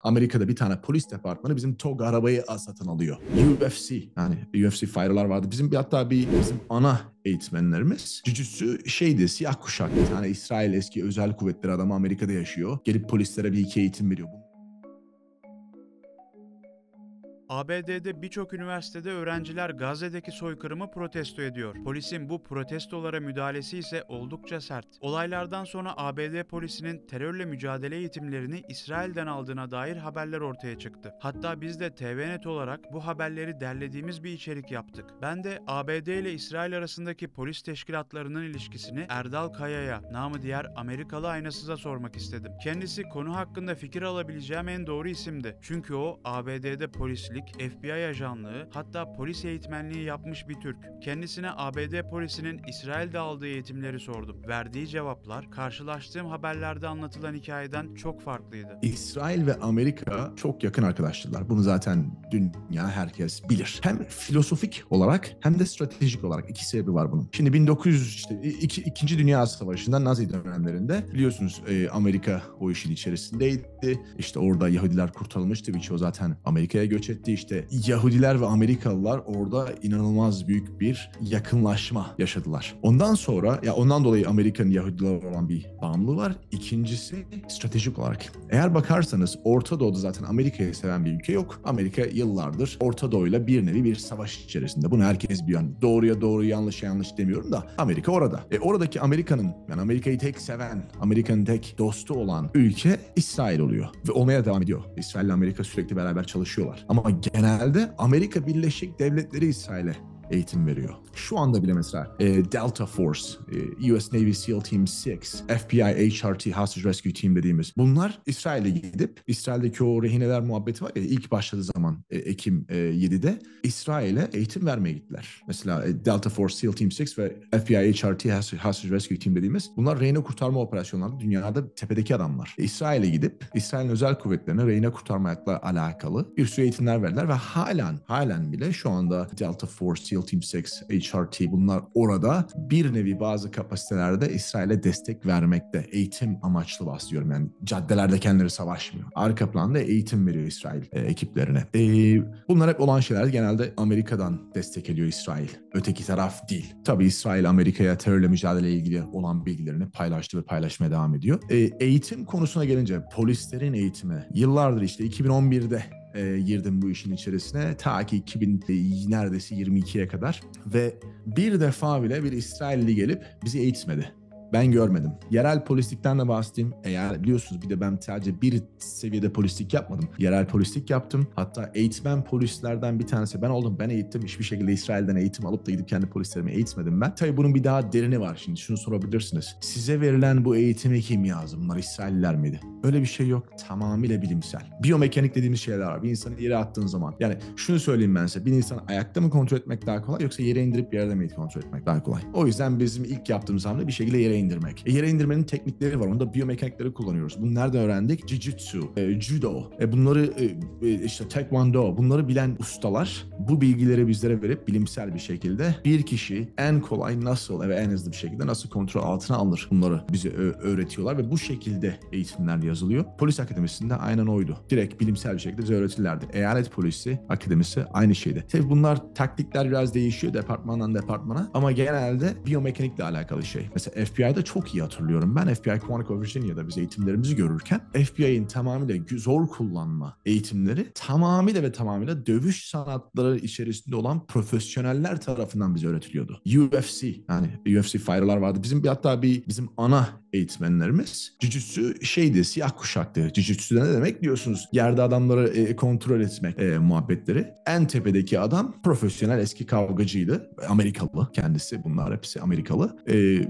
Amerika'da bir tane polis departmanı bizim TOG arabayı satın alıyor. UFC, yani UFC fighter'lar vardı. Hatta bizim ana eğitmenlerimiz Jujutsu siyah kuşak. Bir tane İsrail eski özel kuvvetleri adamı Amerika'da yaşıyor. Gelip polislere bir iki eğitim veriyor. ABD'de birçok üniversitede öğrenciler Gazze'deki soykırımı protesto ediyor. Polisin bu protestolara müdahalesi ise oldukça sert. Olaylardan sonra ABD polisinin terörle mücadele eğitimlerini İsrail'den aldığına dair haberler ortaya çıktı. Hatta biz de TVNet olarak bu haberleri derlediğimiz bir içerik yaptık. Ben de ABD ile İsrail arasındaki polis teşkilatlarının ilişkisini Erdal Kaya'ya, namı diğer Amerikalı aynasıza sormak istedim. Kendisi konu hakkında fikir alabileceğim en doğru isimdi. Çünkü o ABD'de polislik, FBI ajanlığı, hatta polis eğitmenliği yapmış bir Türk. Kendisine ABD polisinin İsrail'de aldığı eğitimleri sordum. Verdiği cevaplar karşılaştığım haberlerde anlatılan hikayeden çok farklıydı. İsrail ve Amerika çok yakın arkadaştılar. Bunu zaten dünya herkes bilir. Hem filozofik olarak hem de stratejik olarak iki sebebi var bunun. Şimdi 2. Dünya Savaşı'nda Nazi dönemlerinde biliyorsunuz Amerika o işin içerisindeydi. İşte orada Yahudiler kurtarılmıştı. Birçoğu zaten Amerika'ya göç etti. İşte Yahudiler ve Amerikalılar orada inanılmaz büyük bir yakınlaşma yaşadılar. Ondan dolayı Amerika'nın Yahudilerle olan bir bağımlılığı var. İkincisi stratejik olarak. Eğer bakarsanız Orta Doğu'da zaten Amerika'yı seven bir ülke yok. Amerika yıllardır Orta Doğu'yla bir nevi bir savaş içerisinde. Bunu herkes biliyor. Yani doğruya doğru, yanlışa yanlış demiyorum da Amerika orada. Oradaki Amerika'yı tek seven, Amerika'nın tek dostu olan ülke İsrail oluyor. Ve olmaya devam ediyor. İsrail ile Amerika sürekli beraber çalışıyorlar. Ama genelde Amerika Birleşik Devletleri İsrail'e eğitim veriyor. Şu anda bile mesela Delta Force, US Navy SEAL Team 6, FBI HRT, Hostage Rescue Team dediğimiz bunlar İsrail'e gidip İsrail'deki o rehineler muhabbeti var ya ilk başladığı zaman Ekim 7'de İsrail'e eğitim vermeye gittiler. Mesela Delta Force SEAL Team 6 ve FBI HRT, Hostage Rescue Team dediğimiz bunlar rehine kurtarma operasyonlarında dünyada tepedeki adamlar. İsrail'e gidip İsrail'in özel kuvvetlerine rehine kurtarmakla alakalı bir sürü eğitimler verdiler ve halen bile şu anda Delta Force SEAL Team 6, HRT bunlar orada bir nevi bazı kapasitelerde İsrail'e destek vermekte. Eğitim amaçlı bahsediyorum yani caddelerde kendileri savaşmıyor. Arka planda eğitim veriyor İsrail ekiplerine. Bunlar hep olan şeyler genelde Amerika'dan destek ediyor İsrail. Öteki taraf değil. Tabii İsrail Amerika'ya terörle mücadele ilgili olan bilgilerini paylaştı ve paylaşmaya devam ediyor. Eğitim konusuna gelince polislerin eğitimi yıllardır işte 2011'de girdim bu işin içerisine ta ki neredeyse 22'ye kadar ve bir defa bile bir İsrailli gelip bizi eğitmedi. Ben görmedim. Yerel polislikten de bahsedeyim. Eğer biliyorsunuz bir de ben sadece bir seviyede polislik yapmadım. Yerel polislik yaptım. Hatta eğitmen polislerden bir tanesi ben oldum. Ben eğittim. Hiçbir şekilde İsrail'den eğitim alıp da gidip kendi polislerimi eğitmedim ben. Tabii bunun bir daha derini var. Şimdi şunu sorabilirsiniz. Size verilen bu eğitimi kim yazdı? Bunlar İsrailliler miydi? Öyle bir şey yok. Tamamıyla bilimsel. Biyomekanik dediğimiz şeyler var. Bir insanı yere attığın zaman. Yani şunu söyleyeyim ben size. Bir insanı ayakta mı kontrol etmek daha kolay yoksa yere indirip yerde mi kontrol etmek daha kolay? O yüzden bizim ilk yaptığımız hamle bir şekilde yere indirmek. Yere indirmenin teknikleri var. Onda biyomekanikleri kullanıyoruz. Bunu nereden öğrendik? Jiu-Jitsu, Judo, bunları işte Taekwondo, bunları bilen ustalar bu bilgileri bizlere verip bilimsel bir şekilde bir kişi en kolay nasıl ve en hızlı bir şekilde nasıl kontrol altına alır bunları bize öğretiyorlar ve bu şekilde eğitimler yazılıyor. Polis akademisinde aynen oydu. Direkt bilimsel bir şekilde bize öğretirlerdi. Eyalet polisi akademisi aynı şeydi. Tabii bunlar taktikler biraz değişiyor departmandan departmana ama genelde biyomekanikle alakalı şey. Mesela FBI'da çok iyi hatırlıyorum. Ben FBI Quantico Virginia'da biz eğitimlerimizi görürken FBI'nin tamamıyla zor kullanma eğitimleri tamamıyla dövüş sanatları içerisinde olan profesyoneller tarafından bize öğretiliyordu. UFC yani UFC fighter'lar vardı. Bizim ana eğitmenlerimiz Jujutsu siyah kuşaktı. Jujutsu ne demek biliyorsunuz? Yerde adamları kontrol etmek muhabbetleri. En tepedeki adam profesyonel eski kavgacıydı. Amerikalı kendisi. Bunlar hepsi Amerikalı.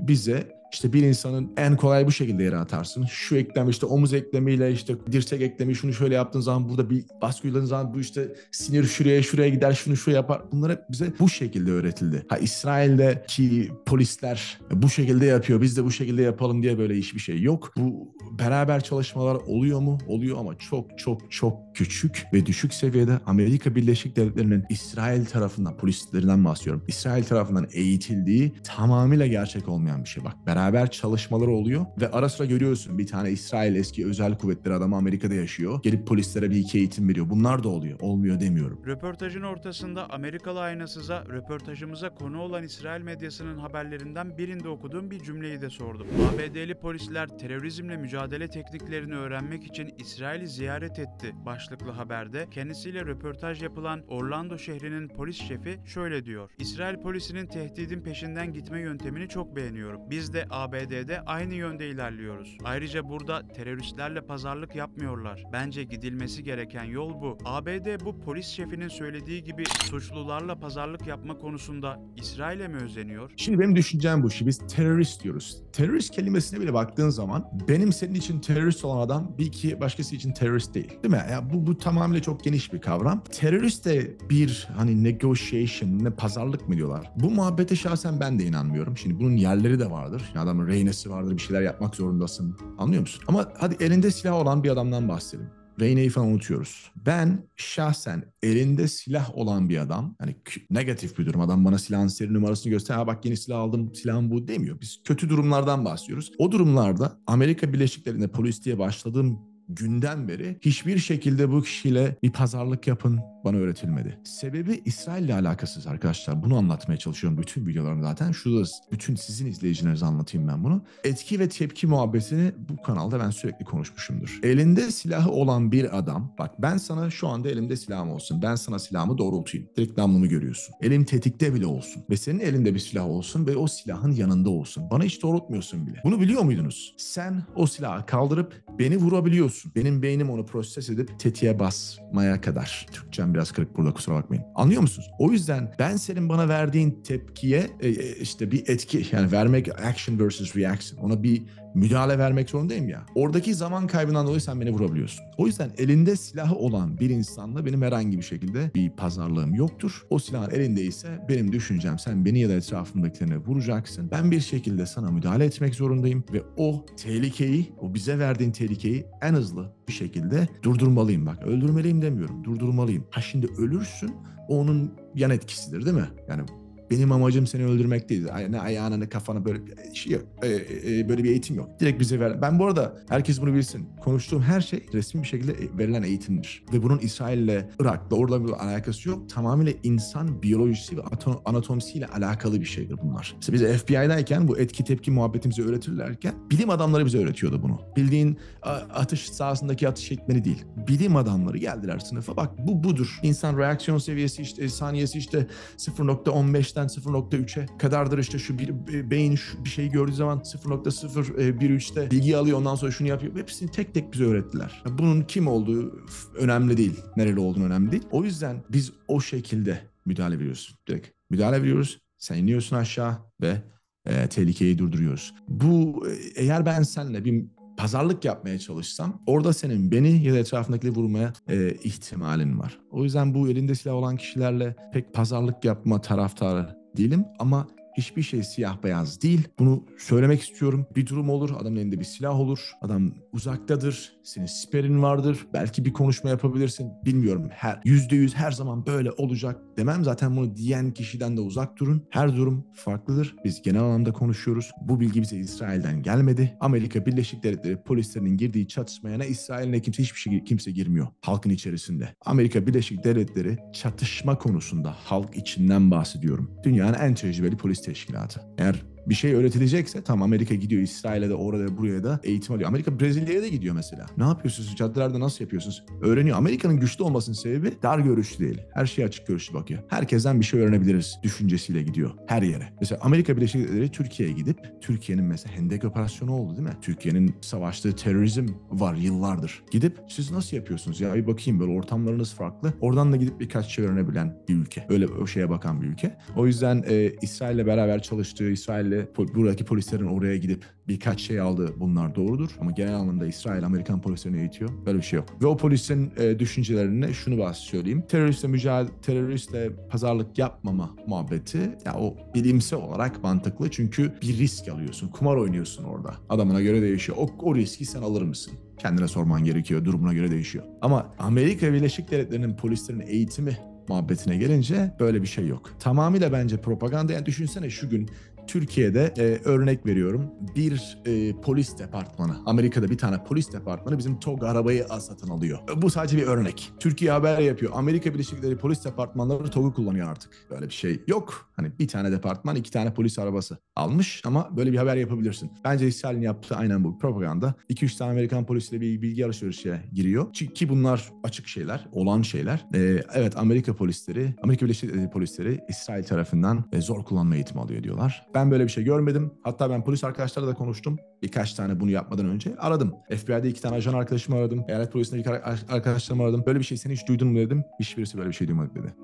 Bize İşte bir insanın en kolay bu şekilde yere atarsın. Şu eklem işte omuz eklemiyle işte dirsek eklemi şunu şöyle yaptığın zaman burada bir baskı uyguladığın zaman bu işte sinir şuraya gider şunu şuraya yapar. Bunlar hep bize bu şekilde öğretildi. İsrail'deki polisler bu şekilde yapıyor biz de bu şekilde yapalım diye öyle böyle hiçbir şey yok. Bu beraber çalışmalar oluyor mu? Oluyor ama çok çok çok küçük ve düşük seviyede. Amerika Birleşik Devletleri'nin İsrail tarafından, polislerinden bahsediyorum, İsrail tarafından eğitildiği tamamıyla gerçek olmayan bir şey. Bak, beraber çalışmaları oluyor ve ara sıra görüyorsun bir tane İsrail eski özel kuvvetleri adamı Amerika'da yaşıyor. Gelip polislere bir iki eğitim veriyor. Bunlar da oluyor. Olmuyor demiyorum. Röportajın ortasında Amerikalı aynasıza röportajımıza konu olan İsrail medyasının haberlerinden birinde okuduğum bir cümleyi de sordum. ABD'li polisler terörizmle mücadele tekniklerini öğrenmek için İsrail'i ziyaret etti başlıklı haberde kendisiyle röportaj yapılan Orlando şehrinin polis şefi şöyle diyor. İsrail polisinin tehdidin peşinden gitme yöntemini çok beğeniyorum. Biz de ABD'de aynı yönde ilerliyoruz. Ayrıca burada teröristlerle pazarlık yapmıyorlar. Bence gidilmesi gereken yol bu. ABD bu polis şefinin söylediği gibi suçlularla pazarlık yapma konusunda İsrail'e mi özeniyor? Şimdi benim düşüncem bu. Şimdi biz terörist diyoruz. Terörist kelimesine bile baktığın zaman benim senin için terörist olan adam bir iki başkası için terörist değil. Değil mi? Ya bu tamamıyla çok geniş bir kavram. Terörist de bir hani negotiation, ne pazarlık mı diyorlar. Bu muhabbete şahsen ben de inanmıyorum. Şimdi bunun yerleri de vardır. Ya adamın rehinesi vardır, bir şeyler yapmak zorundasın. Anlıyor musun? Ama hadi elinde silah olan bir adamdan bahsedelim. Reyne'yi falan unutuyoruz. Ben şahsen elinde silah olan bir adam, hani negatif bir durum, adam bana silahın seri numarasını göster, ha bak yeni silah aldım, silahım bu demiyor. Biz kötü durumlardan bahsediyoruz. O durumlarda Amerika Birleşik Devletleri'nde polis diye başladığım günden beri hiçbir şekilde bu kişiyle bir pazarlık yapın bana öğretilmedi. Sebebi İsrail'le alakasız arkadaşlar. Bunu anlatmaya çalışıyorum bütün videolarım zaten. Şurada bütün sizin izleyicilerinize anlatayım ben bunu. Etki ve tepki muhabbetini bu kanalda ben sürekli konuşmuşumdur. Elinde silahı olan bir adam, bak ben sana şu anda elimde silahım olsun. Ben sana silahımı doğrultayım. Direkt namlumu görüyorsun. Elim tetikte bile olsun. Ve senin elinde bir silah olsun ve o silahın yanında olsun. Bana hiç doğrultmuyorsun bile. Bunu biliyor muydunuz? Sen o silahı kaldırıp beni vurabiliyorsun. Benim beynim onu proses edip tetiğe basmaya kadar. Türkçem biraz kırık burada, kusura bakmayın. Anlıyor musunuz? O yüzden ben senin bana verdiğin tepkiye işte bir etki, yani vermek, action versus reaction. Ona bir müdahale vermek zorundayım ya. Oradaki zaman kaybından dolayı sen beni vurabiliyorsun. O yüzden elinde silahı olan bir insanla benim herhangi bir şekilde bir pazarlığım yoktur. O silahın elindeyse benim düşüncem sen beni ya da etrafımdakilerini vuracaksın. Ben bir şekilde sana müdahale etmek zorundayım ve o tehlikeyi, o bize verdiğin tehlikeyi en hızlı bir şekilde durdurmalıyım. Bak, öldürmeliyim demiyorum, durdurmalıyım. Ha şimdi ölürsün, o onun yan etkisidir değil mi? Yani benim amacım seni öldürmek değil. Ne ayağına ne kafana böyle şey yok. Böyle bir eğitim yok. Direkt bize ver. Ben bu arada herkes bunu bilsin. Konuştuğum her şey resmi bir şekilde verilen eğitimdir. Ve bunun İsrail'le, Irak'la orada bir alakası yok. Tamamıyla insan biyolojisi ve anatomisiyle alakalı bir şeydir bunlar. İşte biz FBI'dayken bu etki tepki muhabbetimizi öğretirlerken bilim adamları bize öğretiyordu bunu. Bildiğin atış sahasındaki atış eğitmeni değil. Bilim adamları geldiler sınıfa. Bak bu budur. İnsan reaksiyon seviyesi işte saniyesi işte 0.15'ten 0.3'e kadardır, işte şu beyin şu bir şeyi gördüğü zaman 0.013'te bilgi alıyor, ondan sonra şunu yapıyor. Hepsini tek tek bize öğrettiler. Bunun kim olduğu önemli değil. Nereli olduğunu önemli değil. O yüzden biz o şekilde müdahale veriyoruz. Direkt müdahale veriyoruz. Sen iniyorsun aşağı ve tehlikeyi durduruyoruz. Bu eğer ben seninle bir pazarlık yapmaya çalışsam orada senin beni ya da etrafındakileri vurmaya ihtimalin var. O yüzden bu elinde silah olan kişilerle pek pazarlık yapma taraftarı değilim ama hiçbir şey siyah beyaz değil. Bunu söylemek istiyorum. Bir durum olur, adamın elinde bir silah olur. Adam uzaktadır, senin siperin vardır. Belki bir konuşma yapabilirsin. Bilmiyorum. %100 her zaman böyle olacak demem. Zaten bunu diyen kişiden de uzak durun. Her durum farklıdır. Biz genel anlamda konuşuyoruz. Bu bilgi bize İsrail'den gelmedi. Amerika Birleşik Devletleri polislerinin girdiği çatışmaya ne İsrail ne kimse girmiyor halkın içerisinde. Amerika Birleşik Devletleri çatışma konusunda halk içinden bahsediyorum. Dünyanın en tecrübeli polis teşkilatı. Eğer bir şey öğretilecekse tam Amerika gidiyor İsrail'e de orada buraya da eğitim alıyor. Amerika Brezilya'ya da gidiyor mesela. Ne yapıyorsunuz? Caddelerde nasıl yapıyorsunuz? Öğreniyor. Amerika'nın güçlü olmasının sebebi dar görüşlü değil. Her şeye açık görüşlü bakıyor. Herkesten bir şey öğrenebiliriz düşüncesiyle gidiyor. Her yere. Mesela Amerika Birleşik Devletleri Türkiye'ye gidip Türkiye'nin mesela Hendek operasyonu oldu değil mi? Türkiye'nin savaştığı terörizm var yıllardır. Gidip siz nasıl yapıyorsunuz? Ya bir bakayım, böyle ortamlarınız farklı. Oradan da gidip birkaç şey öğrenebilen bir ülke. Öyle o şeye bakan bir ülke. O yüzden İsrail'le beraber çalıştığı, İsrail'le İsrail'e, buradaki polislerin oraya gidip birkaç şey aldığı bunlar doğrudur. Ama genel anlamda İsrail Amerikan polislerini eğitiyor. Böyle bir şey yok. Ve o polisin düşüncelerine şunu söyleyeyim. Teröristle pazarlık yapmama muhabbeti ya o bilimsel olarak mantıklı. Çünkü bir risk alıyorsun. Kumar oynuyorsun orada. Adamına göre değişiyor. O riski sen alır mısın? Kendine sorman gerekiyor. Durumuna göre değişiyor. Ama Amerika Birleşik Devletleri'nin polislerin eğitimi muhabbetine gelince böyle bir şey yok. Tamamıyla bence propaganda. Yani düşünsene şu gün Türkiye'de örnek veriyorum bir polis departmanı, Amerika'da bir tane polis departmanı bizim TOG arabayı satın alıyor. Bu sadece bir örnek. Türkiye haber yapıyor. Amerika Birleşik Devletleri polis departmanları TOG'u kullanıyor artık. Böyle bir şey yok. Hani bir tane departman 2 tane polis arabası almış ama böyle bir haber yapabilirsin. Bence İsrail'in yaptığı aynen bu propaganda. 2-3 tane Amerikan polisiyle bir bilgi alışverişe giriyor. Ki bunlar açık şeyler, olan şeyler. Evet Amerika Birleşik Devletleri polisleri İsrail tarafından zor kullanma eğitimi alıyor diyorlar. Ben böyle bir şey görmedim. Hatta ben polis arkadaşlarla da konuştum. Birkaç tane bunu yapmadan önce aradım. FBI'de 2 tane ajan arkadaşımı aradım. Eyalet polisinde arkadaşlarımı aradım. Böyle bir şey sen hiç duydun mu dedim. Hiçbirisi böyle bir şey duymadı dedi.